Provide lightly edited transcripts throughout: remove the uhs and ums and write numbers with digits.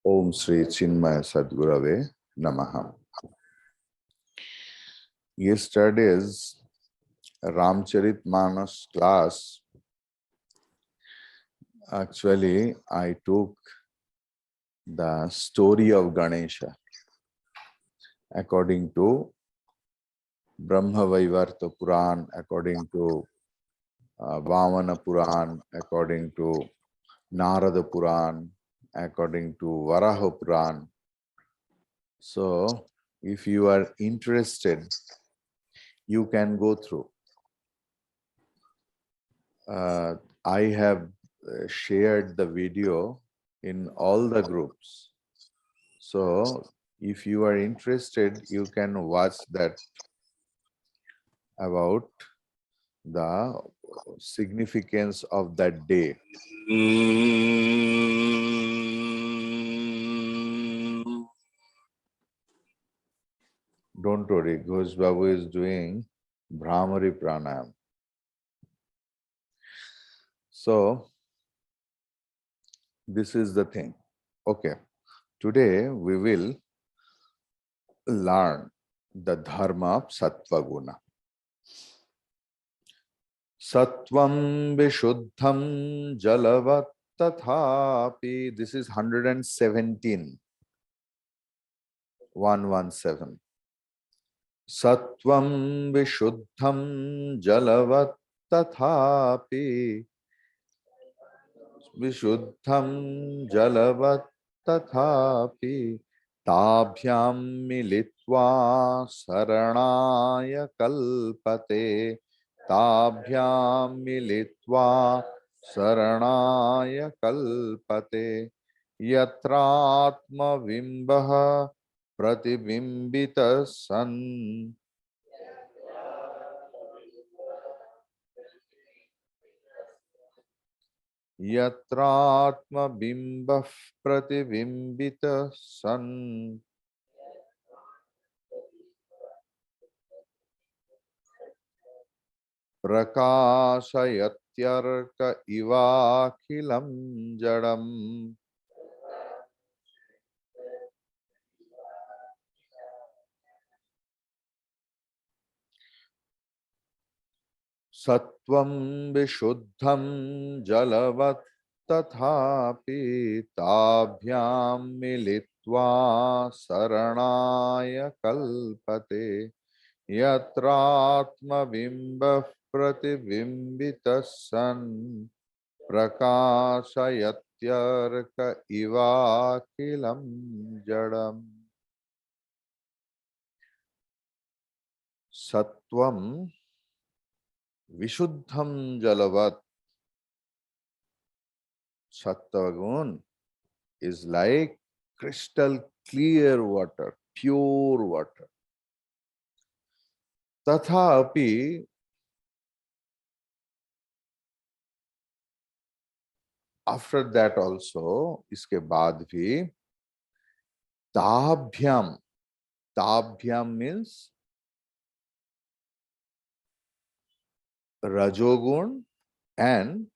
Om Sri Chinmaya Sadgurave Namaha. Yesterday's Ramcharitmanas class, actually I took the story of Ganesha according to Brahma Vaivarta Puran, according to Vamana Puran, according to Narada Puran, according to Varaha Puran. So, if you are interested, you can go through. I have shared the video in all the groups. So, if you are interested, you can watch that about the significance of that day. Don't worry, Ghosh Babu is doing Brahmari Pranayam. So, this is the thing. Okay, today we will learn the dharma of satwagona. Satvam vishuddham jalavat tathapi. This is 117. 117. Satvam vishuddham jalavat tathapi. Vishuddham jalavat tathapi. Tabhyam militva saranaya kalpate. Tabhyam militva saranaya kalpate. Yatratma vimbaha pratibimbita san. Yatratma bimbah pratibimbita san. Prakasayatyarka ivakhilam jadam. Satvam vishuddham jalavat tathapi tabhyam militva saranaya kalpate. Yatratma bimbah pratibimbita san. Prakasayatyarka ivakhilam jadam. Satvam vishuddham jalavat. Sattvagun is like crystal clear water, pure water. Tathapi, after that also, iske baad bhi, tabhyam. Tabhyam means rajogun and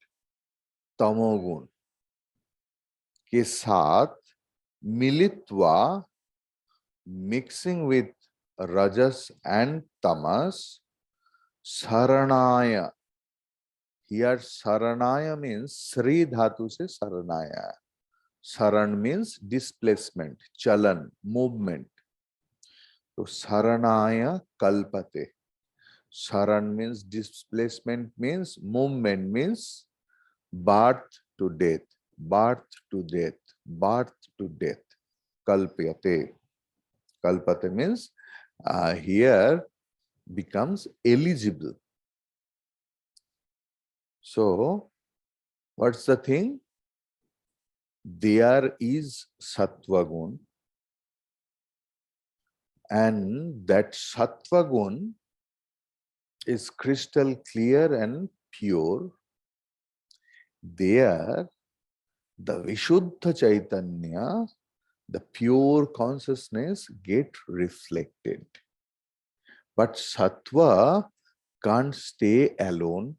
tamogun के साथ मिलित्वा, mixing with rajas and tamas, saranaya. Here saranaya means Sri dhatu se saranaya. Saran means displacement, chalan, movement. So saranaya kalpate. Saran means displacement, means movement, means birth to death, birth to death, birth to death. Kalpyate. Kalpate means here becomes eligible. So, what's the thing? There is satwagun, and that satwagun is crystal clear and pure. There, the Vishuddha Chaitanya, the pure consciousness, get reflected. But sattva can't stay alone.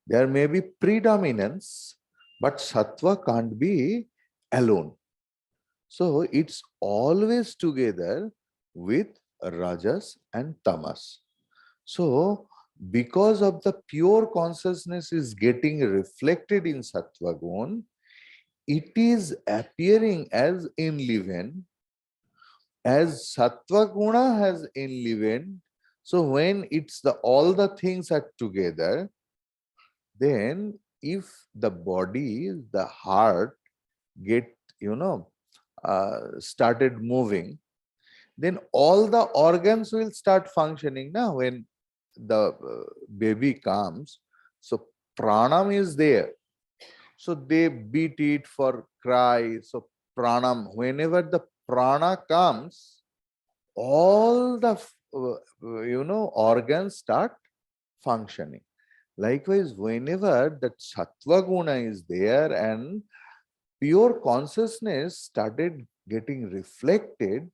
There may be predominance, but sattva can't be alone. So it's always together with rajas and tamas. So because of the pure consciousness is getting reflected in sattvagon, it is appearing as enlivened, as satwagona has enlivened. So when it's the all the things are together, then if the body, the heart get, started moving, then all the organs will start functioning now when the baby comes. So pranam is there. So they beat it for cry. So pranam, whenever the prana comes, all the organs start functioning. Likewise, whenever that sattva guna is there and pure consciousness started getting reflected,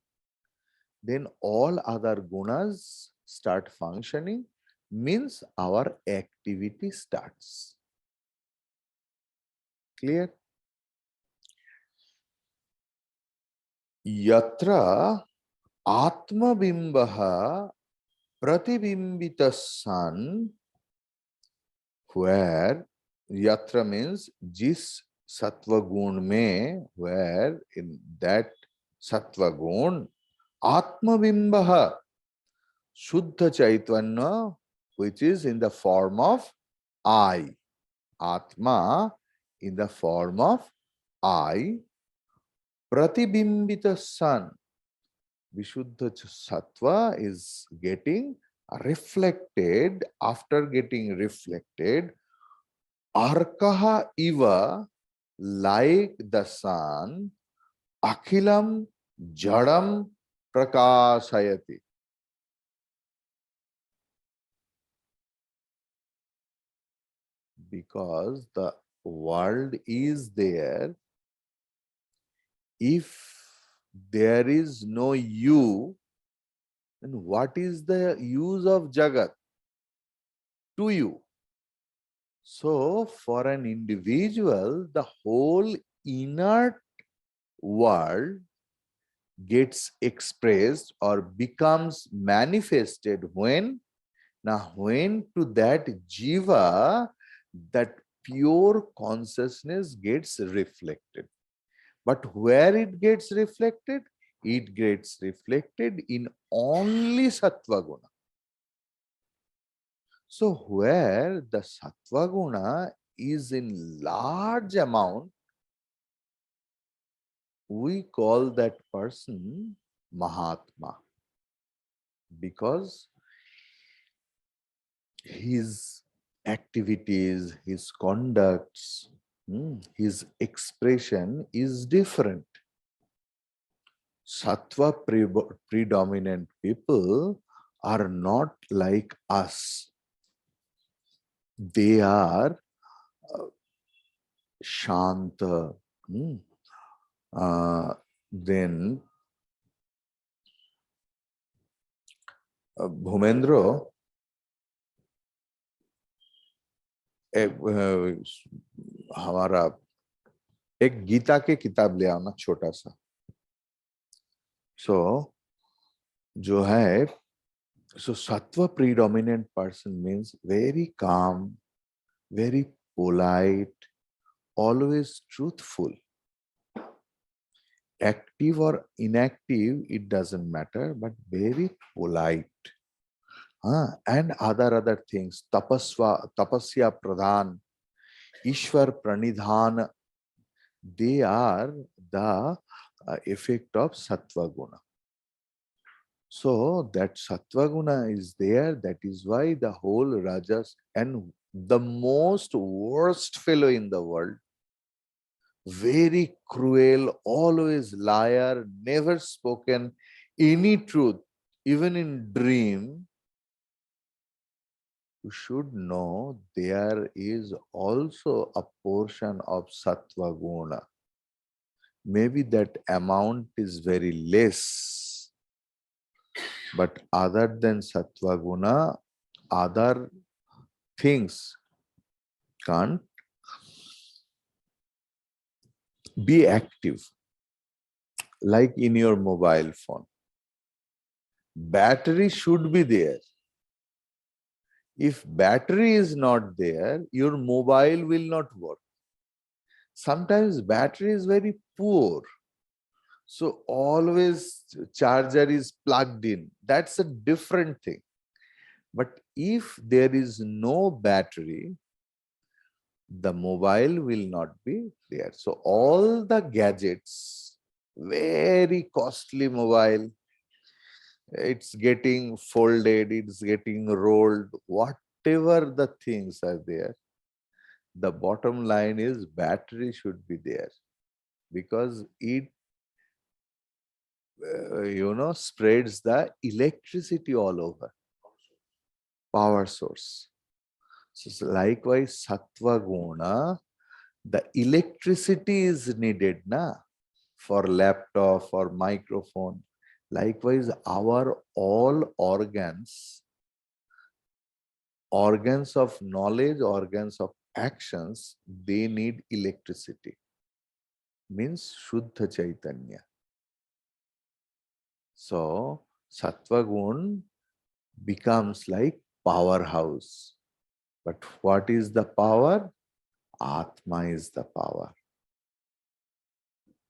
then all other gunas start functioning, means our activity starts. Clear? Yatra atma bimbaha pratibimbitas san, where yatra means jis sattva gun mein, where in that sattva gun atma bimbaha Shuddha Chaitanya, which is in the form of I. Atma in the form of I. Pratibimbita San. Vishuddha Sattva is getting reflected. After getting reflected, Arkaha Iva, like the sun, Akhilam Jadam Prakashayati. Because the world is there, if there is no you, then what is the use of Jagat to you? So for an individual, the whole inert world gets expressed or becomes manifested when? Now when to that jiva, that pure consciousness gets reflected. But where it gets reflected? It gets reflected in only sattvaguna. So where the sattvaguna is in large amount, we call that person Mahatma, because his activities, his conducts, his expression is different. Sattva predominant people are not like us. They are shanta. Then Bhumendro, हमारा एक गीता के किताब ले आना छोटा सा. So जो है, so sattva predominant person means very calm, very polite, always truthful. Active or inactive, it doesn't matter, but very polite. And other things, tapasya pradhan, Ishwar pranidhan, they are the effect of sattva guna. So that sattva guna is there, that is why the whole rajas, and the most worst fellow in the world, very cruel, always liar, never spoken any truth, even in dream, you should know there is also a portion of sattva guna. Maybe that amount is very less, but other than sattva guna, other things can't be active. like in your mobile phone. Battery should be there. If battery is not there, your mobile will not work. Sometimes battery is very poor. So always charger is plugged in. That's a different thing. But if there is no battery, the mobile will not be there. So all the gadgets, very costly mobile, it's getting folded, it's getting rolled, whatever the things are there, the bottom line is battery should be there because it spreads the electricity all over, power source. So likewise, satwagona, the electricity is needed na, for laptop, for microphone. Likewise, our all organs of knowledge, organs of actions, they need electricity. Means Shuddha Chaitanya. So, Sattva becomes like powerhouse. But what is the power? Atma is the power.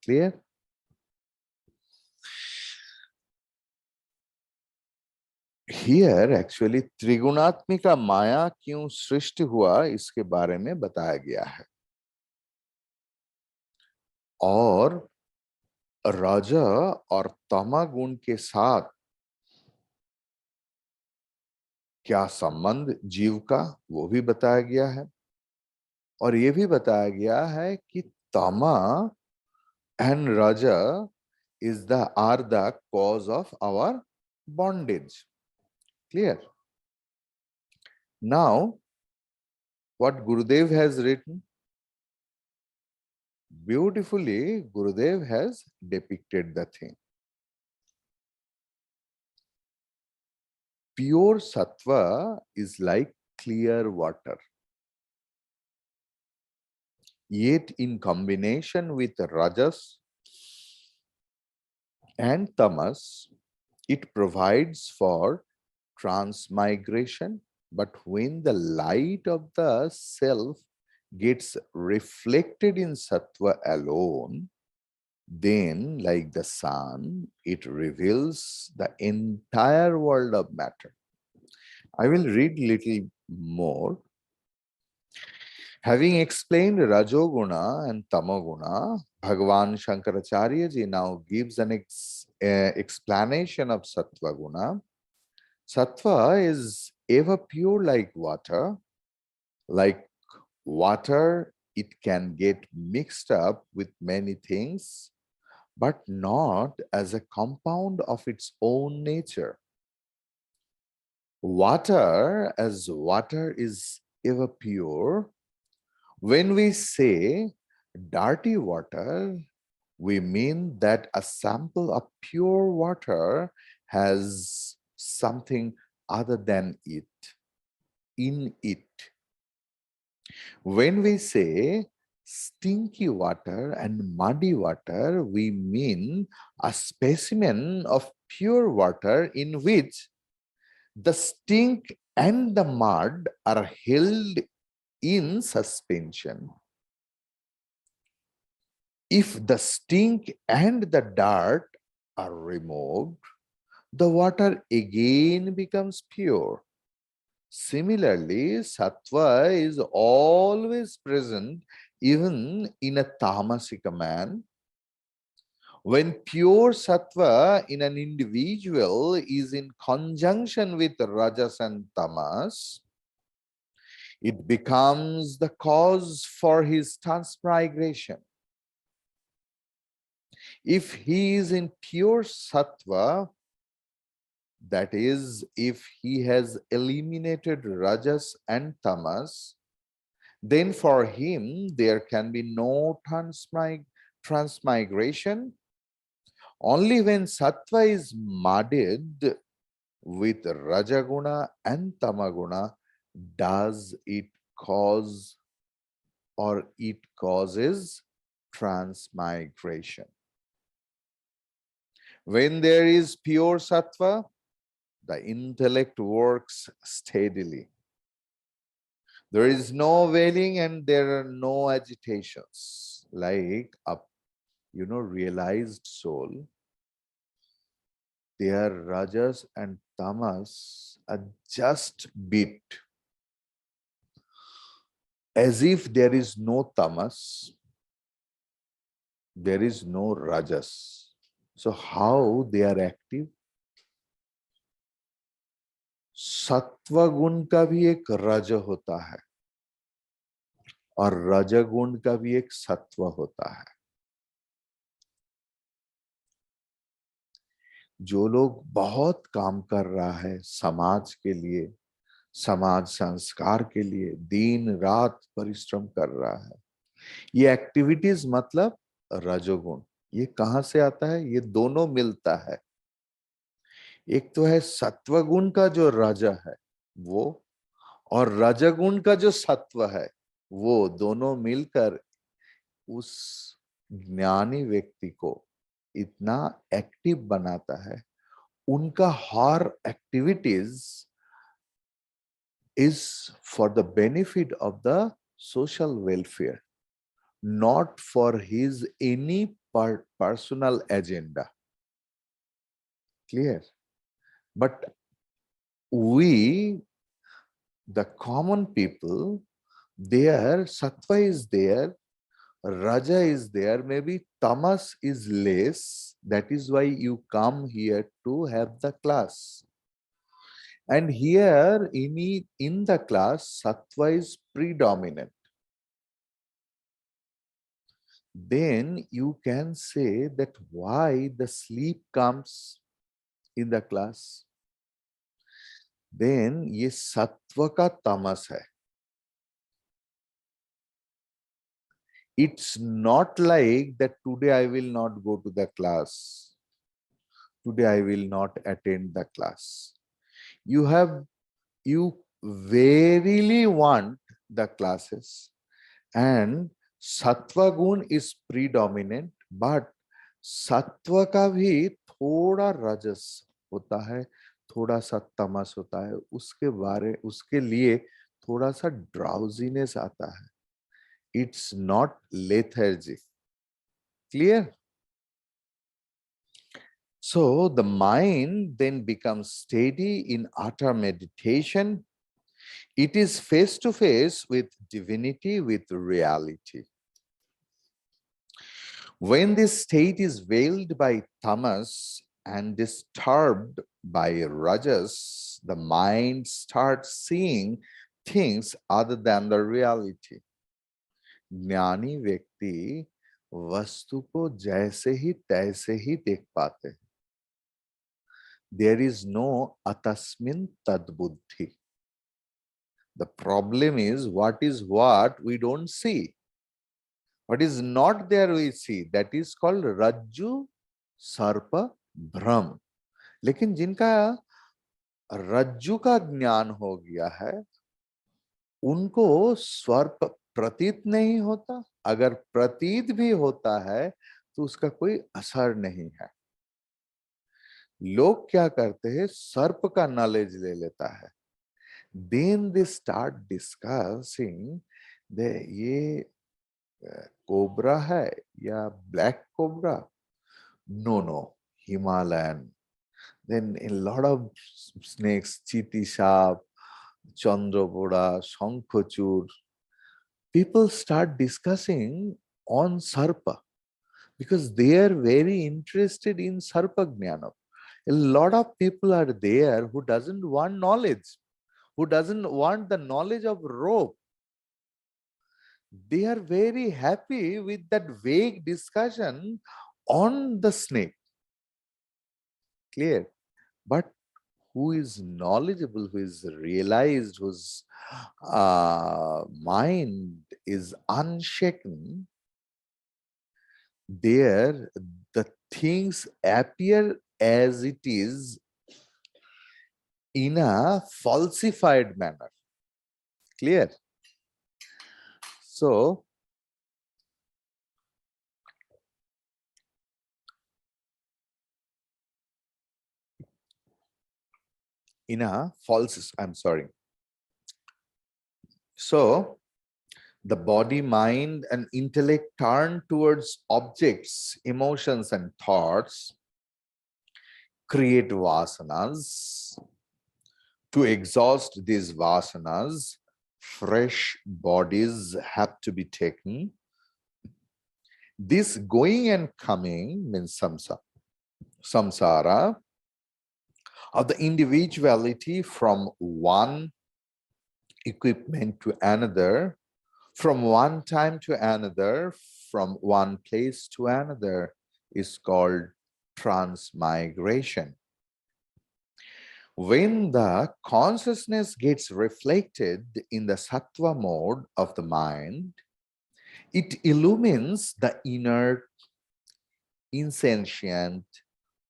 Clear? Here actually त्रिगुणात्मिका माया क्यों सृष्टि हुआ इसके बारे में बताया गया है और रज और तमा गुण के साथ क्या संबंध जीव का वो भी बताया गया है और ये भी बताया गया है कि तमा एंड रज is the are the cause of our bondage. Clear? Now, what Gurudev has written, beautifully Gurudev has depicted the thing. Pure sattva is like clear water. Yet in combination with rajas and tamas, it provides for transmigration. But when the light of the self gets reflected in sattva alone, then, like the sun, it reveals the entire world of matter. I will read little more. Having explained Rajoguna and Tamoguna, Bhagavan Shankaracharya ji now gives an explanation of Sattvaguna. Sattva is ever pure like water. Like water, it can get mixed up with many things, but not as a compound of its own nature. Water, as water is ever pure, when we say dirty water, we mean that a sample of pure water has something other than it, in it. When we say stinky water and muddy water, we mean a specimen of pure water in which the stink and the mud are held in suspension. If the stink and the dirt are removed, the water again becomes pure. Similarly, sattva is always present even in a tamasika man. When pure sattva in an individual is in conjunction with rajas and tamas, it becomes the cause for his transmigration. If he is in pure sattva, that is, if he has eliminated rajas and tamas, then for him there can be no transmigration. Only when sattva is muddied with rajaguna and tamaguna does it cause or it causes transmigration. When there is pure sattva, the intellect works steadily. There is no wailing and there are no agitations. Like a realized soul, their rajas and tamas are just bit. As if there is no tamas, there is no rajas. So how they are active? सत्वगुण का भी एक रज होता है और रजगुण का भी एक सत्व होता है. जो लोग बहुत काम कर रहा है समाज के लिए, समाज संस्कार के लिए दिन रात परिश्रम कर रहा है, ये एक्टिविटीज मतलब रजोगुण. ये कहां से आता है? ये दोनों मिलता है. एक तो है सत्वगुण का जो रज है वो, और रजगुण का जो सत्व है वो, दोनों मिलकर उस ज्ञानी व्यक्ति को इतना एक्टिव बनाता है. उनका हर activities is for the benefit of the social welfare, not for his any personal agenda. Clear? But we, the common people, their sattva is there, raja is there, maybe tamas is less. That is why you come here to have the class. And here in the class, sattva is predominant. Then you can say that why the sleep comes in the class. Then ये सत्व का तमस है. It's not like that today I will not go to the class. Today I will not attend the class. You verily want the classes, and सत्व गुण is predominant, but सत्व का भी थोड़ा रजस होता है, थोड़ा सा तमस होता है. उसके लिए थोड़ा सा ड्राउजीनेस आता है. It's not lethargy. Clear? So the mind then becomes steady in utter meditation. It is face to face with divinity, with reality. When this state is veiled by tamas and disturbed by rajas, the mind starts seeing things other than the reality. ज्ञानी व्यक्ति वस्तु को जैसे ही तैसे ही देख पाते हैं. There is no atasmin tadbuddhi. The problem is what we don't see. What is not there we see. That is called Rajju Sarpa Bhram. लेकिन जिनका रज्जु का ज्ञान हो गया है उनको सर्प प्रतीत नहीं होता. अगर प्रतीत भी होता है तो उसका कोई असर नहीं है. लोग क्या करते हैं, सर्प का नॉलेज ले लेता है. Then they start discussing ये कोबरा है या black cobra. No, Himalayan. Then a lot of snakes, chiti sharp, chandraboda, shankachur. People start discussing on sarpa because they are very interested in sarpa jnana. A lot of people are there who doesn't want knowledge, who doesn't want the knowledge of rope. They are very happy with that vague discussion on the snake. Clear? But who is knowledgeable, who is realized, whose mind is unshaken, there the things appear as it is in a falsified manner. Clear? So, in a false, I'm sorry. So the body, mind, and intellect turn towards objects, emotions, and thoughts, create vasanas. To exhaust these vasanas, fresh bodies have to be taken. This going and coming means samsara of the individuality from one equipment to another, from one time to another, from one place to another, is called transmigration. When the consciousness gets reflected in the satwa mode of the mind, it illumines the inner, insentient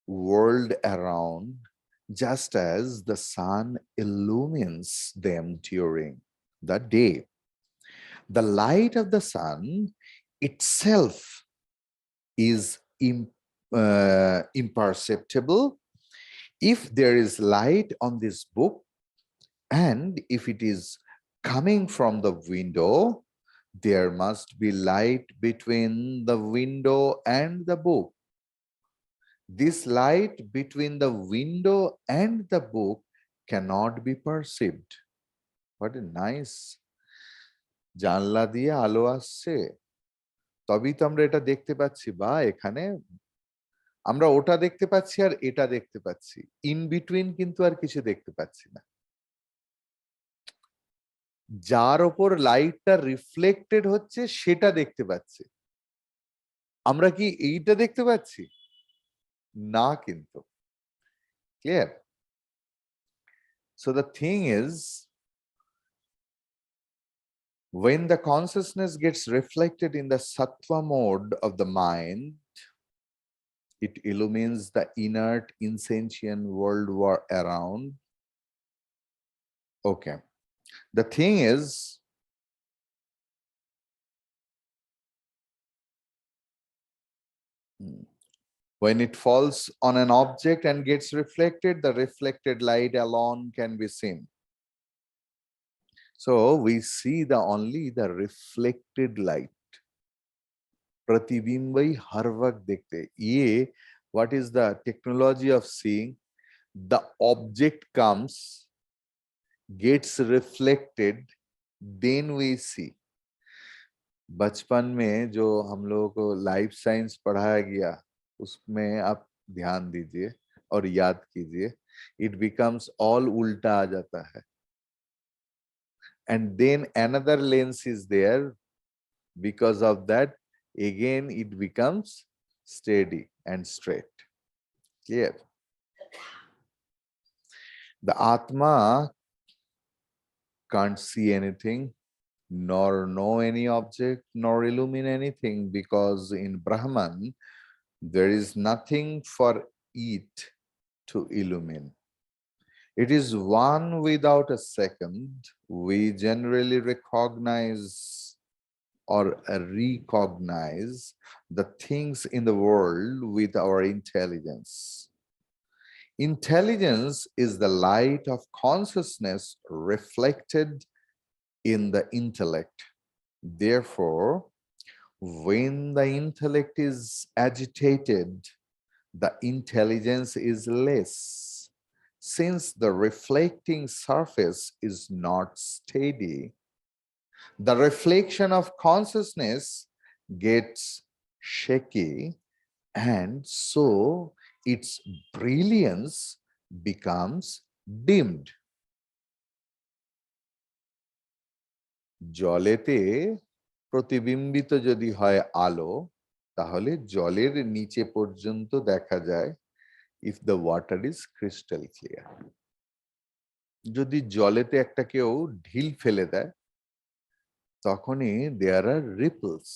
world around, just as the sun illumines them during the day. The light of the sun itself is imperceptible. If there is light on this book, and if it is coming from the window, there must be light between the window and the book. This light between the window and the book cannot be perceived. What a nice জানলা দিয়ে আলো আসছে, তবেই তো আমরা এটা দেখতে পাচ্ছি, বা এখানে আমরা ওটা দেখতে পাচ্ছি আর এটা দেখতে পাচ্ছি, ইন বিটুইন কিন্তু আর কিছু দেখতে পাচ্ছি না। যার ওপর লাইটটা রিফ্লেক্টেড হচ্ছে সেটা দেখতে পাচ্ছি, আমরা কি এইটা দেখতে পাচ্ছি না কিন্তু। Clear? So the thing is, when the consciousness gets reflected in the sattva mode of the mind, it illumines the inert, insentient world war around. Okay. The thing is, when it falls on an object and gets reflected, the reflected light alone can be seen. So we see only the reflected light. Pratibimbai harvak dekhte. What is the technology of seeing? The object comes, gets reflected, then we see. बचपन में जो हम लोगों को life science पढ़ाया गया, उसमें आप ध्यान दीजिए और याद कीजिए, it becomes all उल्टा आ जाता है, and then another lens is there. Because of that, again it becomes steady and straight. Clear? The Atma can't see anything, nor know any object, nor illumine anything, because in Brahman, there is nothing for it to illumine. It is one without a second. We generally recognize or recognize the things in the world with our intelligence. Intelligence is the light of consciousness reflected in the intellect. Therefore, when the intellect is agitated, the intelligence is less. Since the reflecting surface is not steady, the reflection of consciousness gets shaky, and so its brilliance becomes dimmed. জলেতে প্রতিবিম্বিত যদি হয় আলো, তাহলে জলের নিচে পর্যন্ত দেখা যায়, if the water is crystal clear. যদি জলেতে একটা কেউ ঢিল ফেলে দেয়, তখনই there are ripples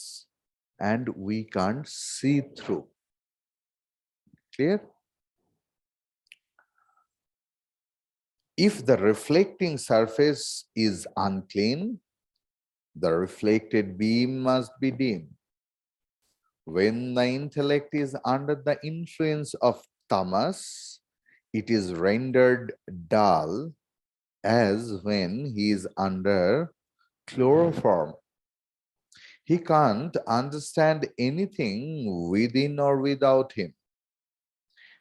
and we can't see through. Clear? If the reflecting surface is unclean, the reflected beam must be dim. When the intellect is under the influence of tamas, it is rendered dull as when he is under chloroform. He can't understand anything within or without him.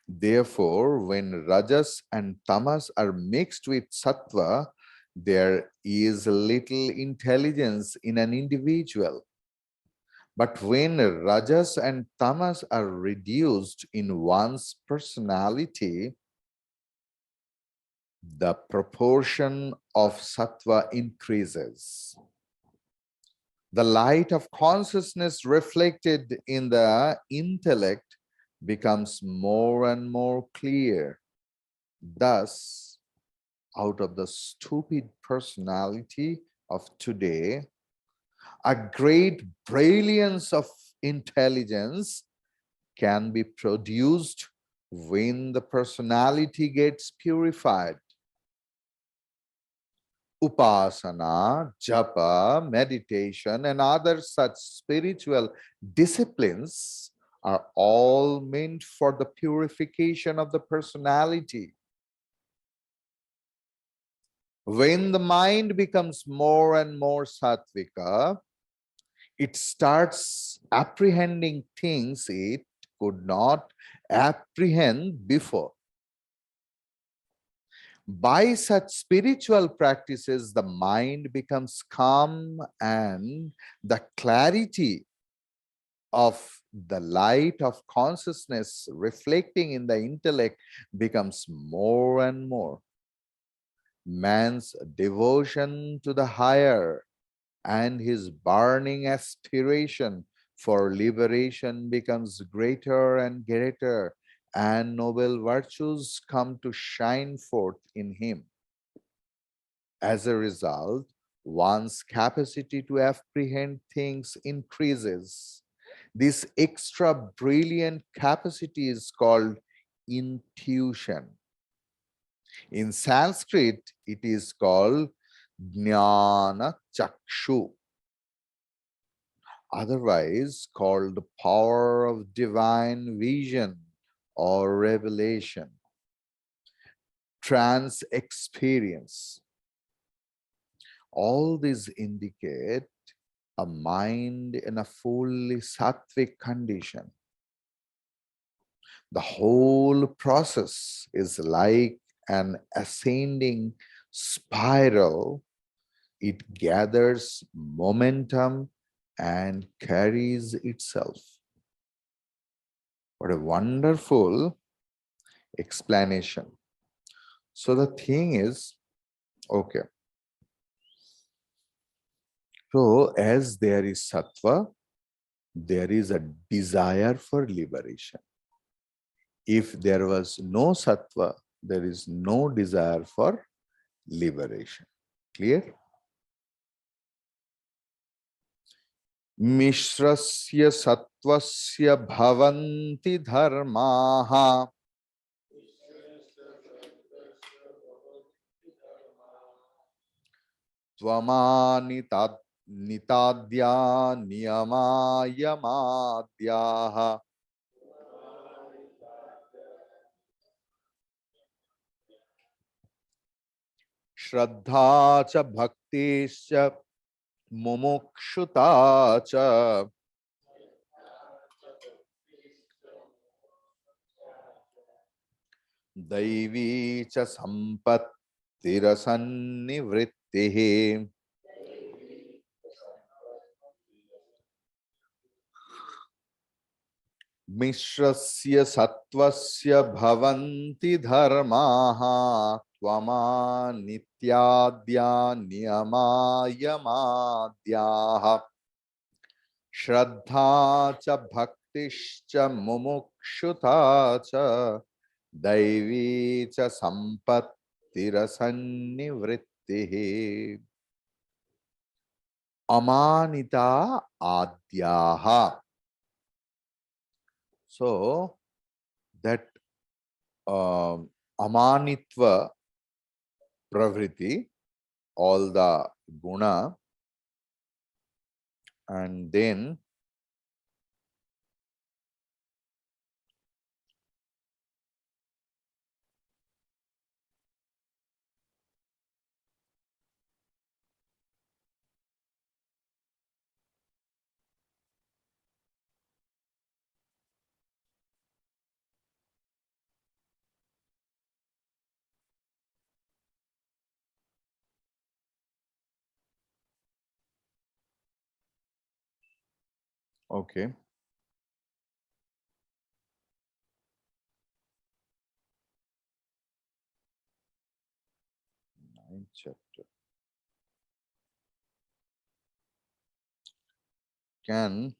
Therefore, when rajas and tamas are mixed with sattva, there is little intelligence in an individual. But when rajas and tamas are reduced in one's personality, the proportion of sattva increases. The light of consciousness reflected in the intellect becomes more and more clear. Thus, out of the stupid personality of today, a great brilliance of intelligence can be produced when the personality gets purified. Upasana, japa, meditation, and other such spiritual disciplines are all meant for the purification of the personality. When the mind becomes more and more sattvika, it starts apprehending things it could not apprehend before. By such spiritual practices, the mind becomes calm and the clarity of the light of consciousness reflecting in the intellect becomes more and more. Man's devotion to the higher and his burning aspiration for liberation becomes greater and greater, and noble virtues come to shine forth in him. As a result, one's capacity to apprehend things increases. This extra brilliant capacity is called intuition. In Sanskrit, it is called Jnana Chakshu, otherwise called the power of divine vision or revelation, trance experience. All these indicate a mind in a fully sattvic condition. The whole process is like an ascending spiral. It gathers momentum and carries itself. What a wonderful explanation. So the thing is, okay. So as there is sattva, there is a desire for liberation. If there was no sattva, there is no desire for liberation. Clear? Mishrasya sattvasya bhavanti dharmaha tvamani nitadya niyama yamadyaha shraddha cha bhaktisya mumukshuta cha Daivi cha sampattirasannivrittihi. Mishrasya sattvasya bhavanti dharmaha tvama nityadya niyama yamadyaha shraddha cha bhaktischa mumukshutha cha Daivi cha sampattirasannivrittihi. Amanita adyaha. So that amanitva pravriti, all the guna, and then Okay. 9th chapter. Can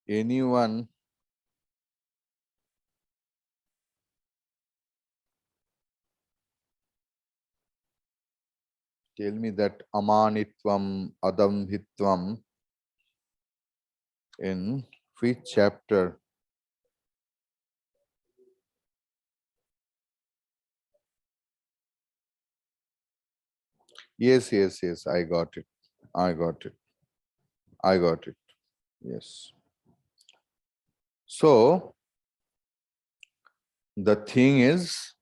anyone tell me that amanitvam, adambhitvam in which chapter? Yes, yes, yes, I got it. I got it. I got it. Yes. So the thing is,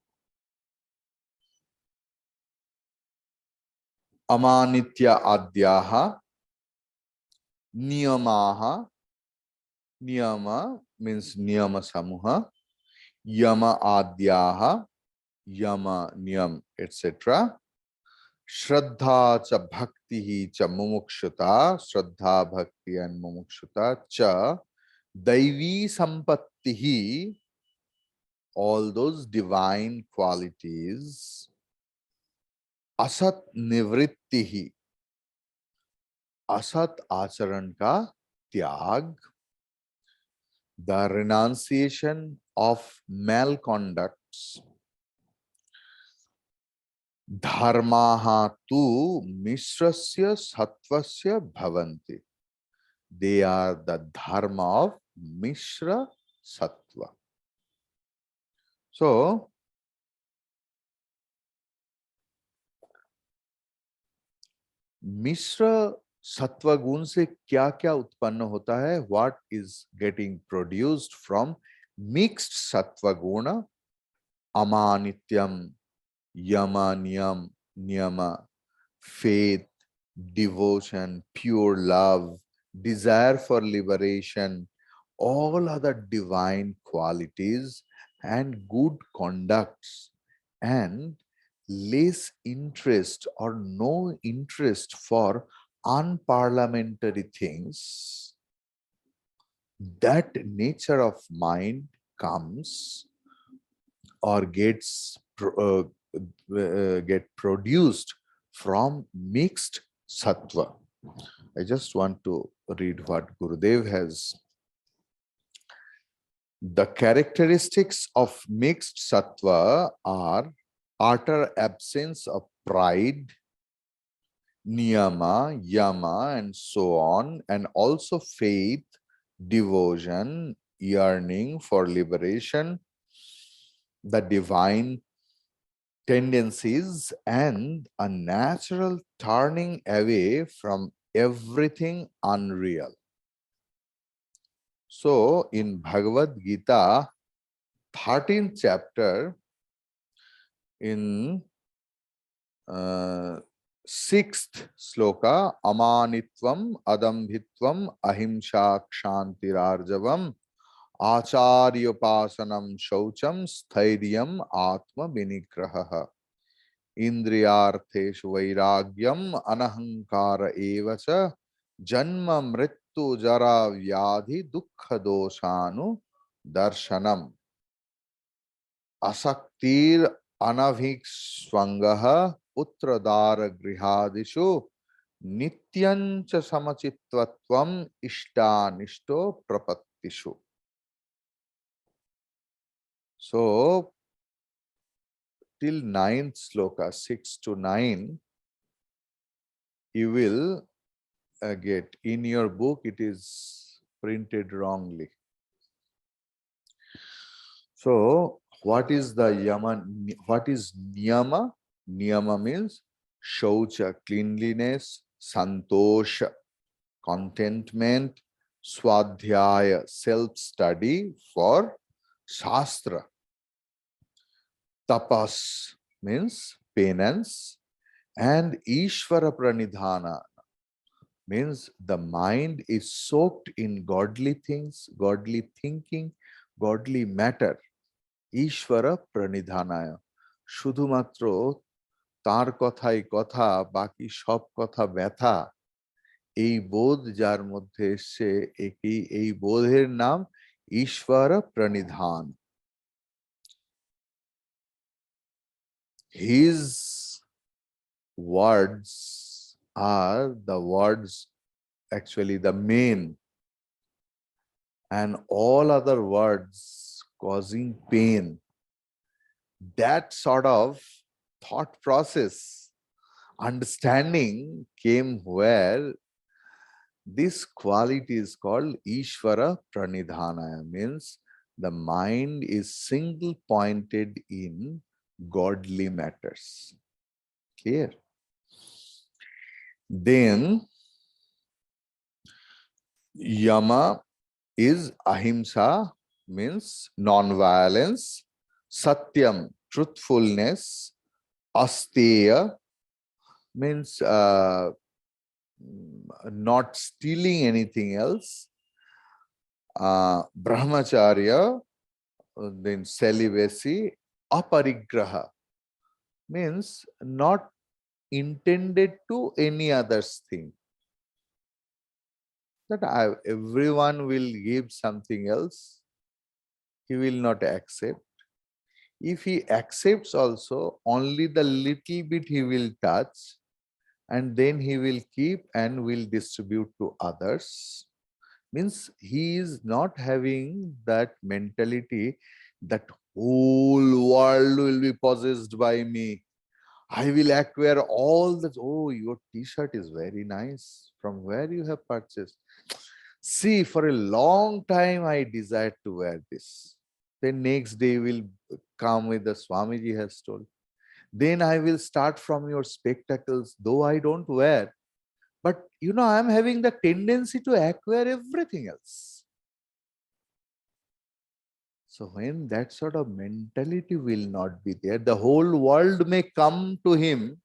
amanitya adyaha niyamaha. Niyama means niyama samuha. Yama adyaha, yama niyam, etc. Shraddha cha bhakti cha mumukshata. Shraddha, bhakti and mumukshata cha daivi sampattihi. All those divine qualities. Asat nivrittihi. असत आचरण का त्याग, the renunciation of malconducts, dharmaha tu misrasya sattvasya bhavanti. They are the dharma of mishra sattva. So मिश्र सत्व गुण से क्या क्या उत्पन्न होता है? What is getting produced from mixed सत्व गुण? अमानित्यम, यम नियम, नियम, faith, devotion, pure love, desire for liberation, all other divine qualities and good conducts, and less interest or no interest for unparliamentary things. That nature of mind comes or get produced from mixed sattva. I just want to read what Gurudev has. The characteristics of mixed sattva are utter absence of pride, niyama, yama, and so on, and also faith, devotion, yearning for liberation, the divine tendencies, and a natural turning away from everything unreal. So in Bhagavad Gita, 13th chapter, in 6th sloka, amanitvam, adambhitvam, ahimsa, kshantirarjavam, acharyopasanam, shaucham, स्थैर्यम atma vinigraha. इंद्रियार्थेषु वैराग्यम अनहंकार एव च जन्म मृत्यु जरा व्याधि दुख दोषानु दर्शनम असक्तिर अनभिस्वंगः पुत्रदार गृहादिषु नित्यञ्च समचित्वत्वम इष्टानिष्टो प्रपत्तिषु. So till 9th sloka, 6 to 9, you will get. In your book, it is printed wrongly. So, what is the yama? What is niyama? Niyama means shaucha, cleanliness, santosha, contentment, swadhyaya, self-study for shastra. Tapas means penance, and Ishvara pranidhana means the mind is soaked in godly things, godly thinking, godly matter. Ishvara pranidhanaya. শুধুমাত্র তার কথাই কথা, বাকি সব কথা ব্যথা, এই বোধ যার মধ্যে এসছে, এই বোধের নাম ঈশ্বর প্রণিধান। His words are the words, actually the main, and all other words causing pain. That sort of thought process, understanding came where this quality is called Ishvara Pranidhanaya, means the mind is single pointed in godly matters. Clear? Then Yama is Ahimsa, means non-violence, Satyam, truthfulness, Asteya, means not stealing anything else, Brahmacharya, then celibacy, Aparigraha, means not intended to any other thing. That everyone will give something else, he will not accept. If he accepts also, only the little bit he will touch, and then he will keep and will distribute to others. Means he is not having that mentality that whole world will be possessed by me. I will acquire all that. Oh, your t-shirt is very nice. From where you have purchased? See, for a long time I desired to wear this. Then next day will come with the Swamiji has told. Then I will start from your spectacles, though I don't wear. But you know, I'm having the tendency to acquire everything else. So when that sort of mentality will not be there, the whole world may come to him,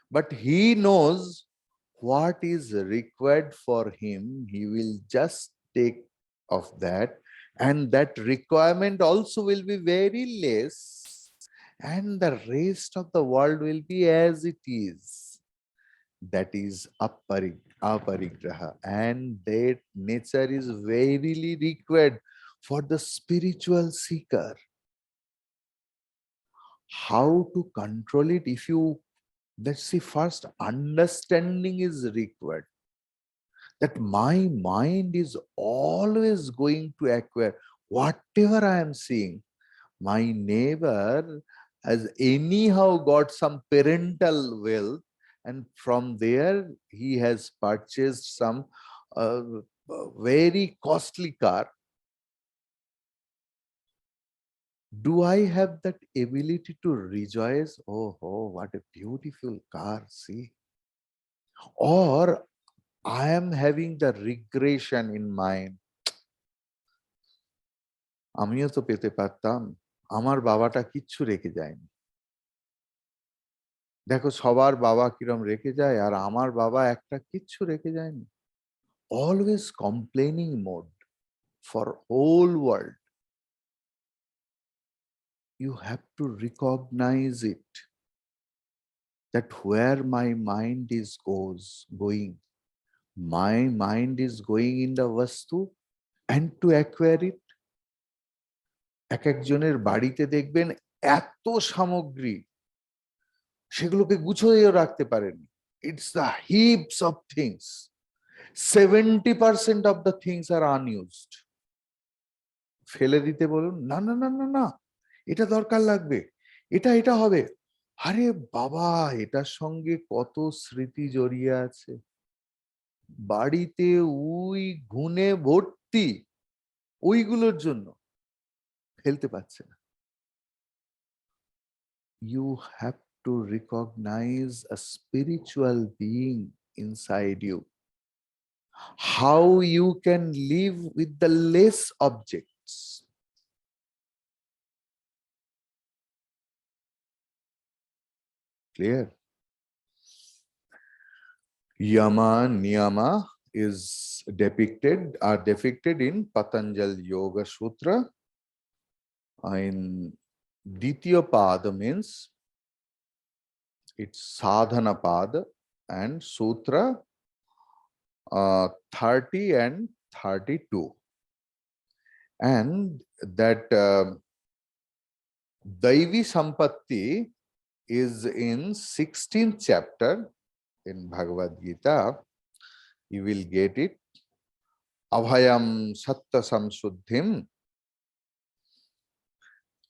but he knows what is required for him. He will just take of that, and that requirement also will be very less, and the rest of the world will be as it is. That is aparigraha, and that nature is verily required for the spiritual seeker. How to control it? If you, let's see, first understanding is required, that my mind is always going to acquire whatever I am seeing. My neighbor has anyhow got some parental wealth, and from there he has purchased some very costly car. Do I have that ability to rejoice? Oh, what a beautiful car, see? Or I am having the regression in mind. আমিও তো পেতে পারতাম, আমার বাবাটা কিচ্ছু রেখে যায়নি। দেখো সবার বাবা কিরম রেখে যায়, আর আমার বাবা একটা কিচ্ছু রেখে যায়নি। Always complaining mode for whole world. You have to recognize it, that where my mind is going, my mind is going in the vastu, and to acquire it. এক একজনের বাড়িতে দেখবেন এত সামগ্রী, সেগুলোকে গুছিয়েও রাখতে পারেন। It's the heaps of things. 70% of the things are unused. ফেলে দিতে বলুন, না না না না না, এটা দরকার লাগবে, এটা এটা হবে। আরে বাবা, এটার সঙ্গে কত স্মৃতি জড়িয়ে আছে, বাড়িতে ওই গুণে ভর্তি, ওইগুলোর জন্য ফেলতে পারছে না। You have to recognize a spiritual being inside you. How you can live with the less objects. Clear? Yama, niyama are depicted in Patanjali Yoga Sutra. In Ditya Pada means it's Sadhana Pada, and Sutra 30 and 32. And that Daivi Sampatti is in 16th chapter in Bhagavad Gita. You will get it. Abhayam Satta Samsuddhim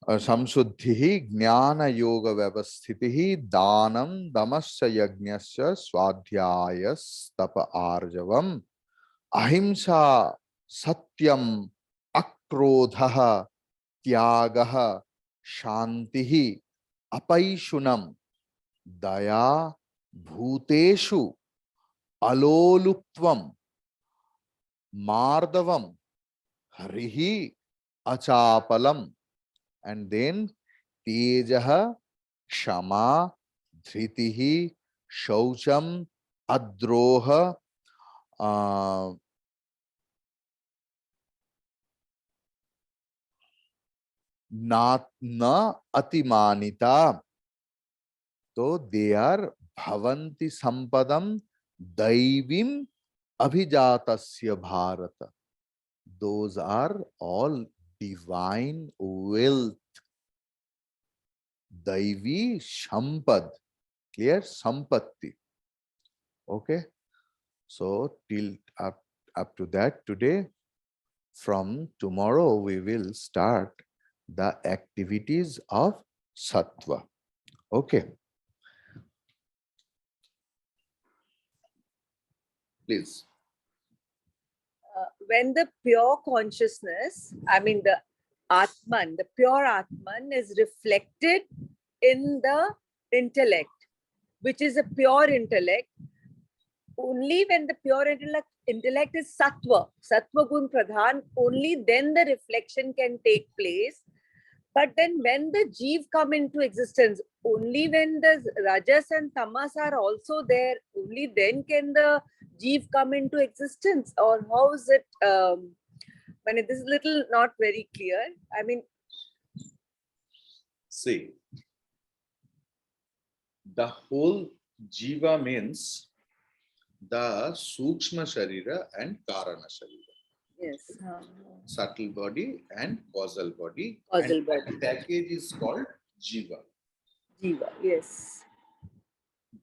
Samsuddhihi Jnana Yoga Vyavasthitihi Danam Damasya Yajnasya Swadhyayas Tapa Arjavam Ahimsa Satyam Akrodhaha Tyagaha Shantihi Apaishunam Daya Bhuteshu Aloluptvam Mardavam Hrihi Achapalam, and then Tejaha Kshama Dhritihi Shaucham Adroha Na Atimanita. So they are Bhavanti Sampadam Daivim Abhijatasya Bharata. Those are all divine wealth. Daivi Sampad. Clear? Sampatti. Okay. So till up to that today. From tomorrow we will start the activities of satwa. Okay. Please. When the pure consciousness, I mean the Atman, the pure Atman is reflected in the intellect, which is a pure intellect, only when the pure intellect is satwa, satwagun pradhan, only then the reflection can take place. But then when the jeev come into existence, only when the rajas and tamas are also there, only then can the jeev come into existence. Or how is it? When it is little not very clear. I mean, see, the whole jiva means the sukshma sharira and karana sharira. yes. Subtle body and causal body. Causal and body. that package is called jiva. Jiva, yes.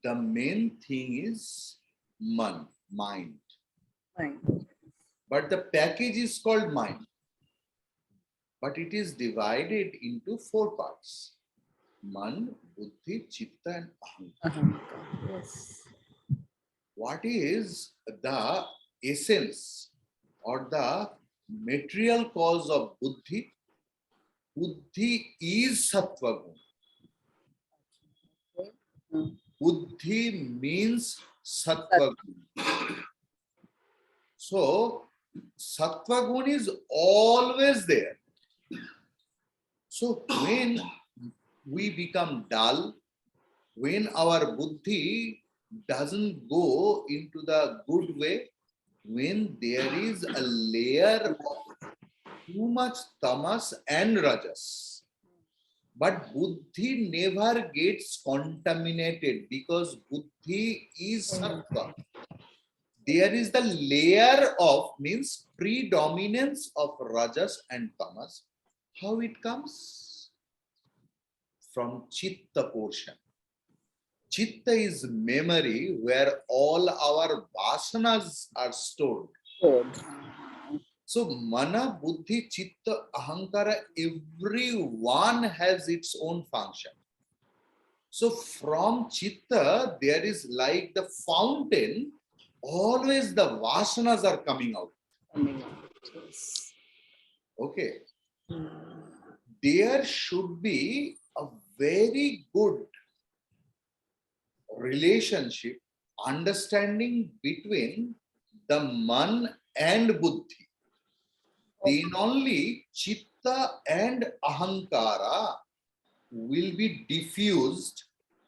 The main thing is mind. Mind. But the package is called mind. But it is divided into 4 parts. Man, buddhi, chitta and ahankara. Yes. What is the essence or the material cause of buddhi? Buddhi is satwaguna. Buddhi means satwaguna. So, satwaguna is always there. So, when we become dull, when our buddhi doesn't go into the good way, when there is a layer of too much tamas and rajas, but buddhi never gets contaminated because buddhi is sattva. There is the layer of, means predominance of rajas and tamas. How it comes? From chitta portion. Chitta is memory where all our vasanas are stored. So mana, buddhi, chitta, ahankara, everyone has its own function. So from chitta, there is like the fountain, always the vasanas are coming out. Yes. Okay. There should be a very good relationship, understanding between the man and buddhi. Then only chitta and ahankara will be diffused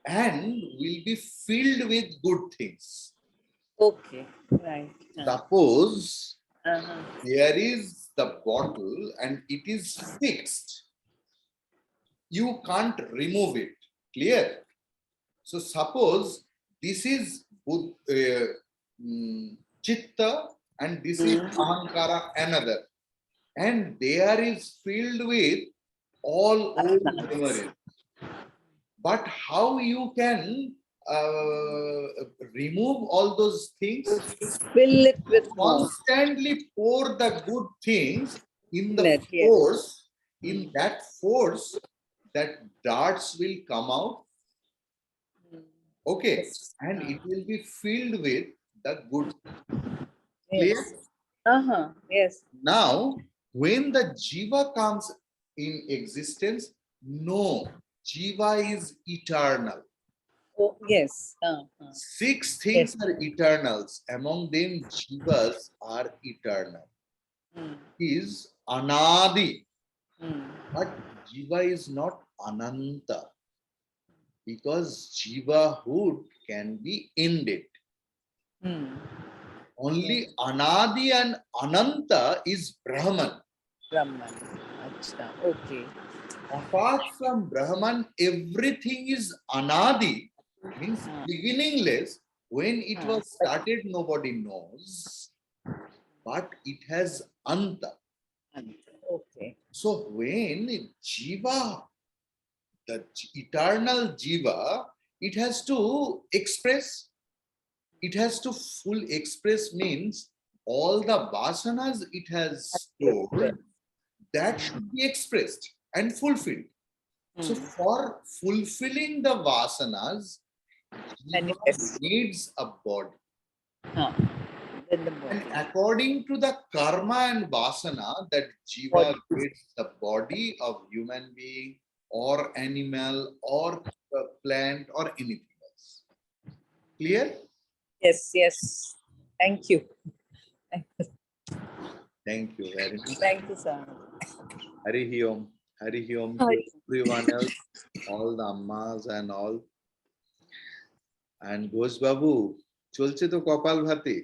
and will be filled with good things. Okay, right. Suppose there is the bottle and it is fixed. You can't remove it. Clear? So suppose this is chitta, and this is ahankara another. And there is filled with all old memories. But how you can remove all those things? Fill it with more. Constantly pour the good things in the Yes. force. In that force, that darts will come out. Okay, Yes. and it will be filled with the good. Clear? Yes. Yes. Now, when the jiva comes in existence, no, jiva is eternal. Oh, yes. Six Yes. things are eternals. Among them, jivas are eternal. Is anadi, but jiva is not ananta, because jivahood can be ended. Only anadi and ananta is Brahman. Brahman. Achha. Okay. Apart from Brahman, everything is anadi, means beginningless. When it was started, nobody knows, but it has anta. Okay. So when jiva, the eternal jiva, it has to express, it has to full express, means all the vasanas it has stored, that should be expressed and fulfilled. So for fulfilling the vasanas, jiva Manifest. needs a body. Then the And body. according to the karma and vasana, that jiva gets the body of human being or animal or plant or anything else. Clear? Yes. Yes. Thank you. Thank you very much. Thank you, sir. Harihi Om. Harihi Om to everyone else, all the ammas and all. And Ghosh Babu, চলছে তো কপাল ভাতি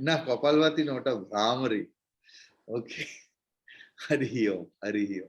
না, কপাল ভাতি না, ওটা ভ্রামরি। Okay. Harihi Om. Harihi Om.